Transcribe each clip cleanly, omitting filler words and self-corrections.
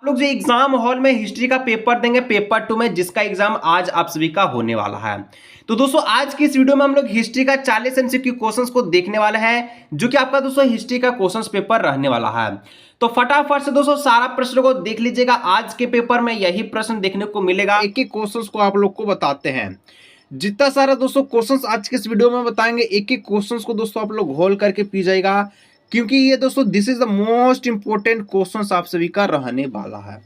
लोग जो exam hall में हिस्ट्री का पेपर देंगे पेपर 2 में, जिसका एग्जाम आज आप सभी का होने वाला है। तो दोस्तों आज की इस वीडियो में हम लोग हिस्ट्री का 40 एमसीक्यू क्वेश्चंस को देखने वाले हैं, जो कि आपका दोस्तों हिस्ट्री का क्वेश्चंस पेपर रहने वाला है। तो फटाफट से दोस्तों सारा प्रश्नों को देख लीजिएगा। आज के पेपर में यही प्रश्न देखने को मिलेगा। एक एक क्वेश्चंस को आप लोग को बताते हैं। जितना सारा दोस्तों क्वेश्चंस आज के इस वीडियो में बताएंगे, एक एक क्वेश्चंस को दोस्तों आप लोग होल्ड करके पी जाएगा, क्योंकि ये दोस्तों this is the most important questions आप सभी का रहने वाला है।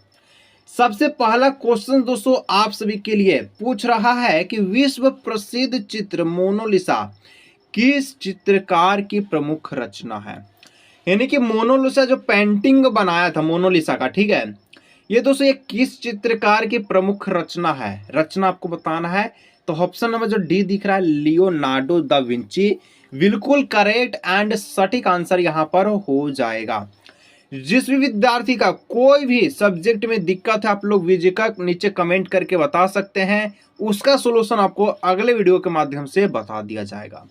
सबसे पहला क्वेश्चन दोस्तों आप सभी के लिए पूछ रहा है कि विश्व प्रसिद्ध चित्र मोनालिसा किस चित्रकार की प्रमुख रचना है। यानी कि मोनालिसा जो पेंटिंग बनाया था मोनालिसा का, ठीक है, ये दोस्तों ये किस चित्रकार की प्रमुख रचना है। रचना आपको बताना है। तो ऑप्शन नंबर जो डी दिख रहा है लियोनार्डो दा विंची, बिल्कुल करेक्ट एंड सटीक आंसर यहां पर हो जाएगा। जिस भी विद्यार्थी का कोई भी सब्जेक्ट में दिक्कत है, आप लोग वीडियो का नीचे कमेंट करके बता सकते हैं, उसका सोल्यूशन आपको अगले वीडियो के माध्यम से बता दिया जाएगा।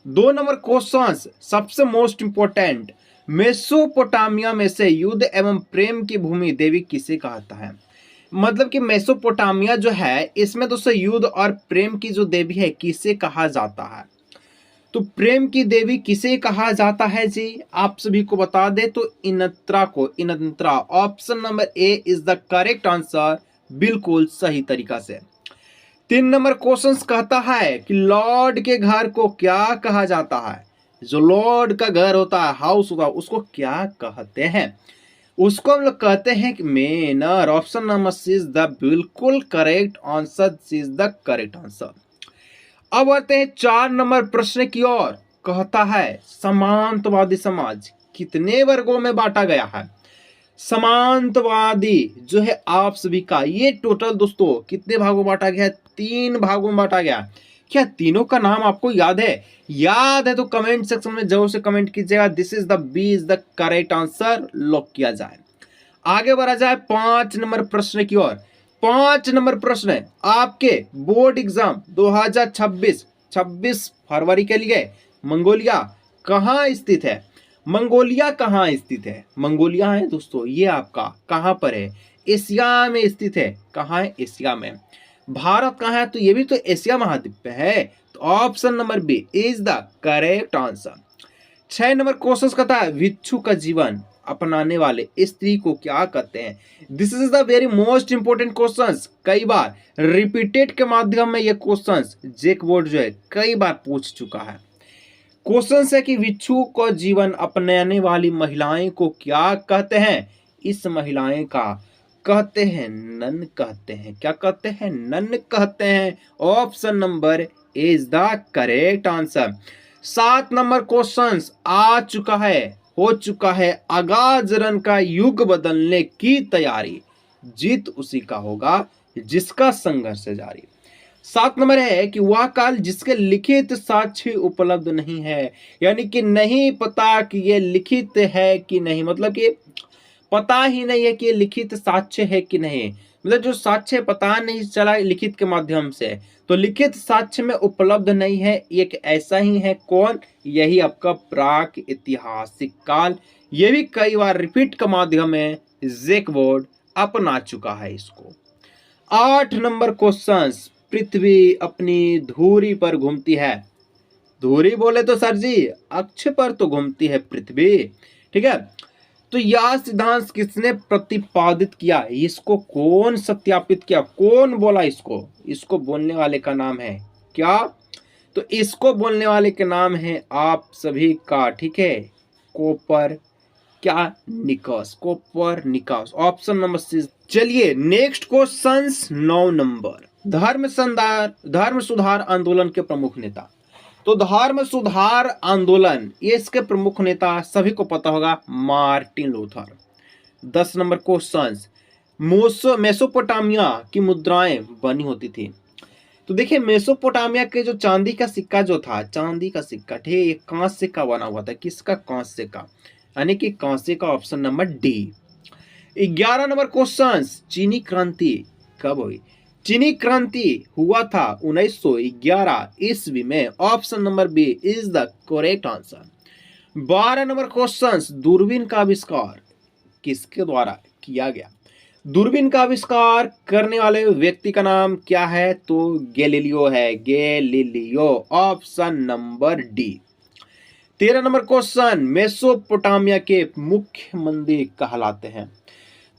2 नंबर क्वेश्चन सबसे मोस्ट इंपोर्टेंट, मेसोपोटामिया में से युद्ध एवं प्रेम की भूमि देवी किसे कहता है। मतलब कि मेसोपोटामिया जो है इसमें दोस्तों युद्ध और प्रेम की जो देवी है किसे कहा जाता है। तो प्रेम की देवी किसे कहा जाता है जी, आप सभी को बता दे तो इनत्रा को, इनंत्रा। Option number A is the correct answer, बिल्कुल सही तरीका से। 3 नंबर क्वेश्चन कहता है कि लॉर्ड के घर को क्या कहा जाता है। जो लॉर्ड का घर होता है, हाउस होता है, उसको क्या कहते हैं। उसको हम लोग कहते हैं कि मेनर। Option number C is the बिल्कुल correct answer, C is the correct answer. अब आते हैं 4 नंबर प्रश्न की ओर। कहता है समांतवादी समाज कितने वर्गों में बांटा गया है। समांतवादी जो है आप सभी का, ये टोटल दोस्तों कितने भागों में बांटा गया है। 3 भागों में बांटा गया। क्या तीनों का नाम आपको याद है? याद है तो कमेंट सेक्शन में जरूर से कमेंट कीजिएगा। This is the B is the correct answer, lock किया जाए। आगे बढ़ा जाए 5 नंबर प्रश्न की ओर। 5 नंबर प्रश्न है आपके बोर्ड एग्जाम 2026 26 फरवरी के लिए मंगोलिया कहाँ स्थित है। मंगोलिया कहाँ स्थित है। मंगोलिया है दोस्तों ये आपका कहाँ पर है, एशिया में स्थित है। कहाँ है, एशिया में। भारत कहाँ है, तो ये भी तो एशिया महाद्वीप पे है। तो option number B is the correct answer. 6 number question कहता है भिक्षु का जीवन अपनाने वाले स्त्री को क्या कहते हैं। This is the very most important questions. कई बार रिपीटेड के माध्यम में ये क्वेश्चंस जेक बोर्ड जो है कई बार पूछ चुका है। क्वेश्चंस है कि भिक्षु को जीवन अपनाने वाली महिलाएं को क्या कहते हैं। इस महिलाएं का कहते हैं नन कहते हैं। क्या कहते हैं, नन कहते हैं। Option number is the correct answer. 7 number question आ चुका है, हो चुका है। आगाज रन का युग बदलने की तैयारी, जीत उसी का होगा जिसका संघर्ष जारी। 7 नंबर है कि वह काल जिसके लिखित साक्ष्य उपलब्ध नहीं है। यानी कि नहीं पता कि ये लिखित है कि नहीं, मतलब कि पता ही नहीं है कि ये लिखित साक्ष्य है कि नहीं। मतलब जो साक्ष्य पता नहीं चला लिखित के माध्यम से, तो लिखित साक्ष्य में उपलब्ध नहीं है। एक ऐसा ही है, कौन, यही आपका प्राक ऐतिहासिक काल। ये भी कई बार रिपीट के माध्यम में जेक बोर्ड अपना चुका है इसको। 8 नंबर क्वेश्चन, पृथ्वी अपनी धुरी पर घूमती है। धुरी बोले तो सर जी अक्ष पर तो घूमती है पृथ्वी, ठीक है। तो यह सिद्धांत किसने प्रतिपादित किया, इसको कौन सत्यापित किया, कौन बोला इसको। इसको बोलने वाले का नाम है क्या, तो इसको बोलने वाले के नाम है आप सभी का, ठीक है, कोपर क्या निकस, कोपर निकस। ऑप्शन नंबर सी। चलिए नेक्स्ट क्वेश्चन 9 नंबर, धर्म सुधार आंदोलन के प्रमुख नेता। तो धर्म सुधार आंदोलन ये इसके प्रमुख नेता सभी को पता होगा, Martin Luther. 10 number question, Mesopotamia की मुद्राएं बनी होती थी। तो देखिए मेसोपोटामिया के जो चांदी का सिक्का जो था, चांदी का सिक्का, ठीक है, ये कांस्य का बना हुआ था। किसका, कांस्य का, यानी कि कांस्य का। Option number D. 11 number question, चीनी क्रांति कब हुई। चीनी क्रांति हुआ था 1911 ईस्वी में। Option number B is the correct answer. 12 number question, दूरबीन का आविष्कार किसके द्वारा किया गया। दूरबीन का आविष्कार करने वाले व्यक्ति का नाम क्या है? तो गैलीलियो है, Galileo, option number D. 13 number question, Mesopotamia के मुख्य मंदिर कहलाते हैं?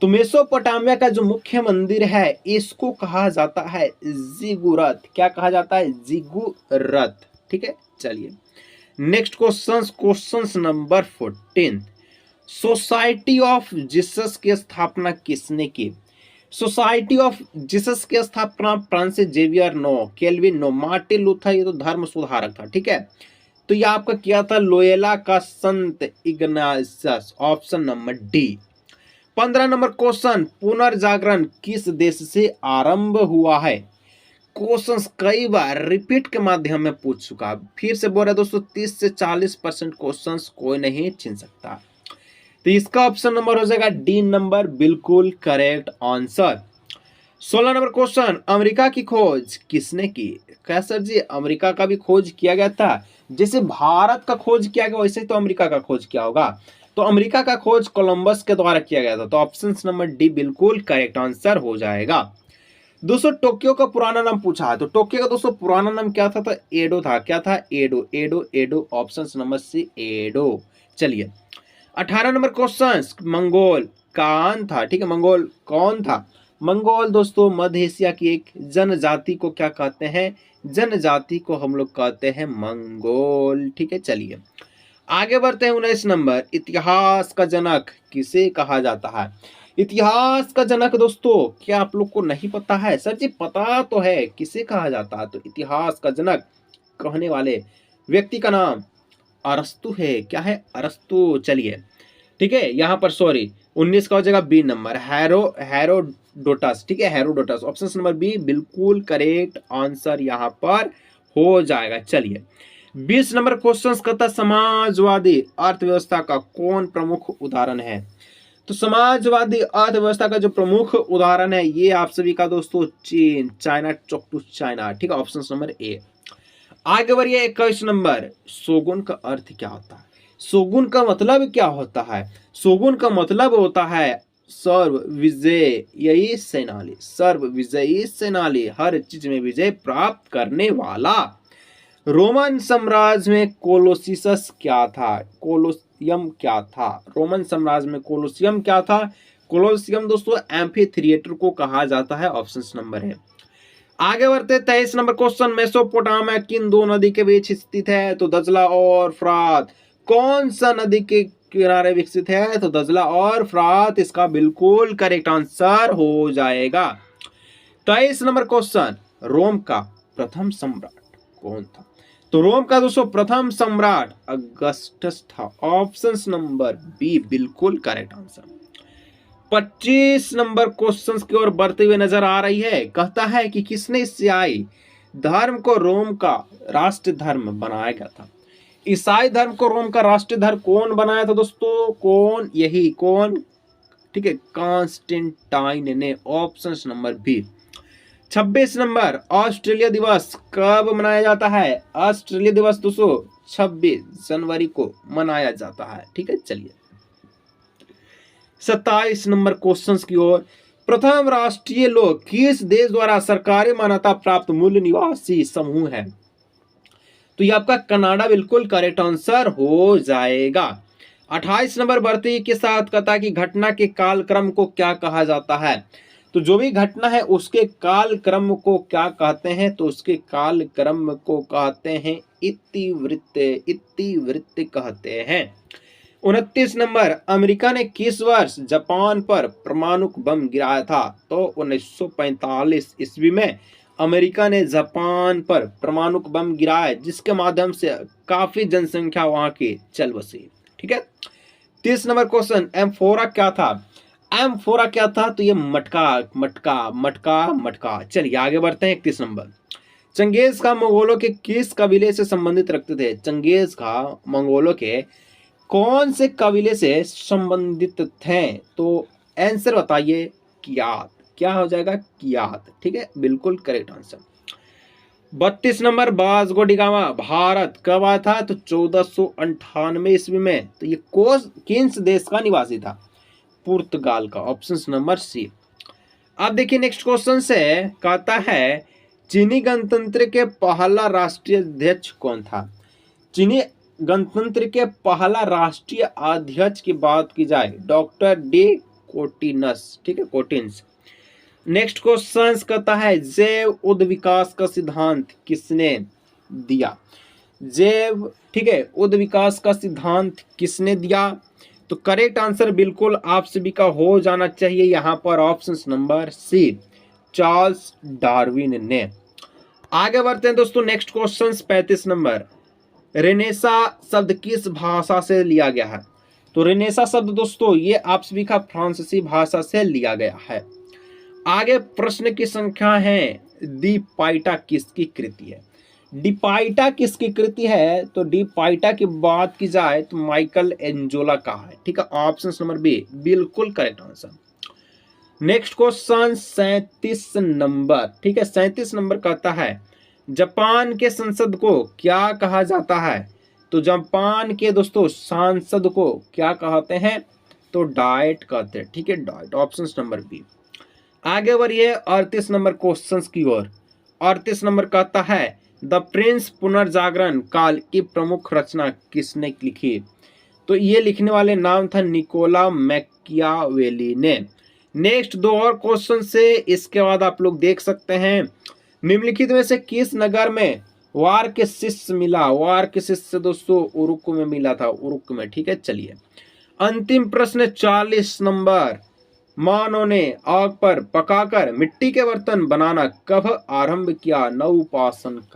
तो मेसोपोटामिया का जो मुख्य मंदिर है इसको कहा जाता है जिगुरत। क्या कहा जाता है? जिगुरत। ठीक है, चलिए next question number 14, society of Jesus की स्थापना किसने की? सोसाइटी ऑफ जीसस की स्थापना Francis Xavier no, Calvin no, Martin Luther, ये तो धर्म सुधारक था। ठीक है, तो ये आपका किया था लोयोला का संत Ignatius, option number D. 15 number question, पुनर्जागरण किस देश से आरंभ हुआ है? क्वेश्चंस कई बार रिपीट के माध्यम में पूछ चुका, फिर से बोल रहे दोस्तों 30 से 40% क्वेश्चंस कोई नहीं छीन सकता। तो इसका ऑप्शन नंबर हो जाएगा डी नंबर, बिल्कुल correct answer. 16 number question, America की खोज किसने की? क्या सर जी, अमेरिका का भी खोज किया गया था? जैसे भारत का खोज किया गया वैसे ही तो अमेरिका का खोज किया होगा। तो अमेरिका का खोज कोलंबस के द्वारा किया गया था, तो ऑप्शन नंबर डी बिल्कुल करेक्ट आंसर हो जाएगा। दोस्तों टोक्यो का पुराना नाम पूछा है, तो टोक्यो का दोस्तों पुराना नाम क्या था? तो एडो था। क्या था? एडो, एडो, एडो, ऑप्शन नंबर सी एडो। चलिए 18 नंबर क्वेश्चन, मंगोल कौन था? ठीक है, मंगोल कौन था? मंगोल दोस्तों मध्य एशिया की एक जनजाति को क्या कहते हैं? जनजाति को हम लोग कहते हैं मंगोल। ठीक है, चलिए आगे बढ़ते हैं। 19 नंबर, इतिहास का जनक किसे कहा जाता है? इतिहास का जनक दोस्तों क्या आप लोग को नहीं पता है? सर जी पता तो है, किसे कहा जाता है? तो इतिहास का जनक कहने वाले व्यक्ति का नाम अरस्तु है। क्या है? अरस्तु। चलिए ठीक है, यहाँ पर सॉरी 19 का हो जाएगा बी नंबर, हेरोडोटस। ठीक है, हेरोडोटस, ऑप्शन नंबर बी बिल्कुल करेक्ट आंसर यहाँ पर हो जाएगा। चलिए 20 नंबर क्वेश्चन कहता, समाजवादी अर्थव्यवस्था का कौन प्रमुख उदाहरण है? तो समाजवादी अर्थव्यवस्था का जो प्रमुख उदाहरण है ये आप सभी का दोस्तों चीन, चाइना, चौक टू चाइना। ठीक है, ऑप्शन नंबर ए। आगे बढ़िए 21 नंबर, शोगुन का अर्थ क्या होता है? शोगुन का मतलब क्या होता है? शोगुन का मतलब होता है सर्व विजयी सेनानी, सर्व विजयी सेनानी, हर चीज में विजय प्राप्त करने वाला। रोमन साम्राज्य में कोलोसियस क्या था? कोलोसियम क्या था? रोमन साम्राज्य में कोलोसियम क्या था? कोलोसियम दोस्तों एम्फी थिएटर को कहा जाता है, ऑप्शन नंबर है। आगे बढ़ते 23 नंबर क्वेश्चन, मेसोपोटामिया किन दो नदी के बीच स्थित है? तो दजला और फ्रात। कौन सा नदी के किनारे विकसित है? तो दजला और फ्रात इसका बिल्कुल करेक्ट आंसर हो जाएगा। 23 नंबर क्वेश्चन, रोम का प्रथम सम्राट कौन था? तो रोम का दोस्तों प्रथम सम्राट अगस्टस था, ऑप्शन नंबर बी बिल्कुल करेक्ट आंसर। 25 नंबर क्वेश्चंस की ओर बढ़ते हुए नजर आ रही है, कहता है कि किसने ईसाई धर्म को रोम का राष्ट्र धर्म बनाया गया था? ईसाई धर्म को रोम का राष्ट्रीय धर्म कौन बनाया था दोस्तों? कौन? यही कौन? ठीक है, कॉन्स्टेंटाइन ने, option number B. 26 number, Australia दिवस कब मनाया जाता है? ऑस्ट्रेलिया दिवस दोस्तों 26 जनवरी को मनाया जाता है। ठीक है, चलिए 27 नंबर क्वेश्चंस की ओर, प्रथम राष्ट्रीय लोग किस देश द्वारा सरकारी मान्यता प्राप्त मूल निवासी समूह है? तो ये आपका कनाडा बिल्कुल करेक्ट आंसर हो जाएगा। 28 नंबर, बढ़ती के साथ कथा की घटना के कालक्रम को क्या कहा जाता है? तो जो भी घटना है उसके कालक्रम को क्या कहते हैं? तो उसके कालक्रम को कहते हैं इतिवृत्त, इतिवृत्त कहते हैं। 29 नंबर, अमेरिका ने किस वर्ष जापान पर परमाणु बम गिराया था? तो 1945 ईस्वी में अमेरिका ने जापान पर परमाणु बम गिराया, जिसके माध्यम से काफी जनसंख्या वहां की चल बसी। ठीक है, 30 नंबर क्वेश्चन, एम्फोरा क्या था? एम्फोरा क्या था? तो ये मटका, मटका, मटका, मटका। चलिए आगे बढ़ते हैं 31 नंबर, चंगेज खां मंगोलों के किस कबीले से संबंधित रखते थे? चंगेज खां मंगोलों के कौन से कबीले से संबंधित थे? तो आंसर बताइए, कियात। क्या हो जाएगा? कियात। ठीक है, बिल्कुल correct answer. 32 number, Vasco D gamma Bharat कब आया था? तो 1498 ईस्वी में। तो ये किस देश का निवासी था? पुर्तगाल का, ऑप्शन नंबर सी। अब देखिए नेक्स्ट क्वेश्चन से कहता है चीनी गणतंत्र के पहला राष्ट्रीय अध्यक्ष कौन था। चीनी गणतंत्र के पहला राष्ट्रीय अध्यक्ष की बात की जाए डॉक्टर डी कोटिनस, ठीक है, कोटिन्स। नेक्स्ट क्वेश्चन कहता है जैव उद विकास का सिद्धांत किसने दिया। जैव, ठीक है, उद विकास का सिद्धांत किसने दिया। तो करेक्ट आंसर बिल्कुल आप सभी का हो जाना चाहिए यहाँ पर option number C, Charles Darwin ने। आगे बढ़ते हैं दोस्तों नेक्स्ट क्वेश्चन 35 नंबर। रेनेसा शब्द किस भाषा से लिया गया है। तो रेनेसा शब्द दोस्तों ये आप सभी का फ्रांसीसी भाषा से लिया गया है। आगे प्रश्न की संख्या है दी पाइटा किसकी कृति है। डी पाइटा किसकी कृति है। तो डी पाइटा की बात की जाए तो माइकल एंजोला का है, ठीक है, ऑप्शन नंबर बी बिल्कुल correct answer. Next question 37 number, ठीक है, 37 नंबर कहता है जापान के संसद को क्या कहा जाता है। तो जापान के दोस्तों सांसद को क्या कहते हैं। तो डाइट कहते हैं, ठीक है, डाइट, ऑप्शन नंबर बी। आगे बढ़िए 38 नंबर क्वेश्चन की ओर। 38 नंबर कहता है द प्रिंस पुनर्जागरण काल की प्रमुख रचना किसने लिखी। तो ये लिखने वाले नाम था निकोला मैकियावेली ने। नेक्स्ट दो और क्वेश्चन से इसके बाद आप लोग देख सकते हैं निम्नलिखित में से किस नगर में वार के शिष्य मिला। वार के शिष्य दोस्तों उरुक में मिला था, उरुक में, ठीक है। चलिए अंतिम प्रश्न 40 नंबर। मानव ने आग पर पकाकर मिट्टी के बर्तन बनाना कब आरंभ किया नवपाषाण काल।